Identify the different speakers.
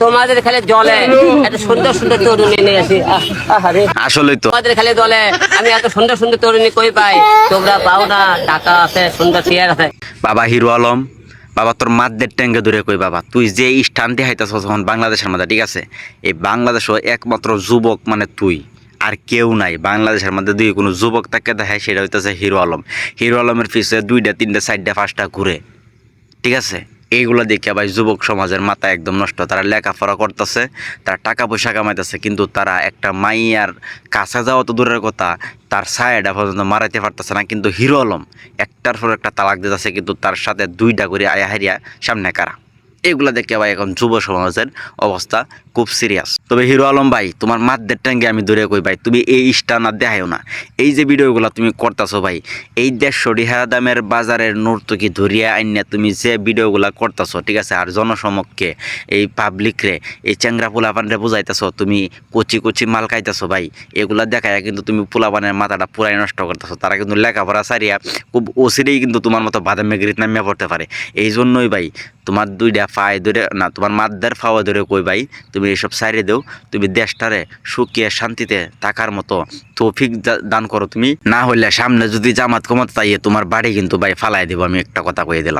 Speaker 1: তোমাদের খালি জলে এত সুন্দর সুন্দর তরুণী নিয়ে আসি।
Speaker 2: আসলেই তো
Speaker 1: তোমাদের খালি জলে আমি এত সুন্দর সুন্দর তরুণী কই পাই? তোমরা পাও না, টাকা আছে, সুন্দর চেয়ার আছে।
Speaker 2: বাবা হিরো আলম, বাবা তোর মাদ্দের ট্যাঙ্গে ধরে কই বাবা, তুই যে স্থানটি হাইতাছ যখন বাংলাদেশের মধ্যে, ঠিক আছে, এই বাংলাদেশও একমাত্র যুবক মানে তুই, আর কেউ নাই বাংলাদেশের মধ্যে। দুই কোনো যুবক তাকে দেখায়, সেটা হইতেছে হিরো আলম। হিরো আলমের পিছে 2টা 3টা 4টা 5টা ঘুরে, ঠিক আছে। এইগুলো দেখে ভাই যুবক সমাজের মাথা একদম নষ্ট। তারা লেখাপড়া করতেছে, তারা টাকা পয়সা কামাইতেছে, কিন্তু তারা একটা মাইয়ার কাছে যাওয়া তো দূরের কথা, তার ছায়াটা পর্যন্ত মারাইতে পারতেছে না। কিন্তু হিরো আলম একটার পর একটা তালাক দিতেছে, কিন্তু তার সাথে 2টা করে আয়া হারিয়া সামনে কারা। এগুলো দেখে ভাই এখন যুব সমাজের অবস্থা খুব সিরিয়াস। তবে হিরো আলম ভাই, তোমার মাদ্দের ট্যাঙ্গে আমি ধরে কই ভাই, তুমি এই স্টান আর দেখাইও না। এই যে ভিডিওগুলো তুমি করতেছো ভাই, এই 150 দামের বাজারের নর্তকী ধরিয়া আইনা তুমি যে ভিডিওগুলো করতেছো, ঠিক আছে, আর জনসমক্ষে এই পাবলিকরে এই চ্যাংরা পোলাপানরে বুঝাইতেছো, তুমি কচি কচি মাল খাইতেছো ভাই। এগুলা দেখায় কিন্তু তুমি পোলাপানের মাথাটা পুরাই নষ্ট করতেছো। তারা কিন্তু লেখাপড়া সারিয়া খুব অচিরেই কিন্তু তোমার মতো বাদাম মেঘরিত নামিয়ে পড়তে পারে। এই জন্যই ভাই তোমার 2টা পায়ে ধরে না, তোমার মাদ্দার ফাওয়া ধরে কই ভাই, তুমি এইসব সাইরে দেও। তুমি দেশটারে সুখিয়ে শান্তিতে থাকার মতো তৌফিক দান করো তুমি, না হইলে সামনে যদি জামাত ক্ষমতা তাইয়ে তোমার বাড়ি কিন্তু ভাই ফালাই দেবো, আমি একটা কথা কয়ে দিলাম।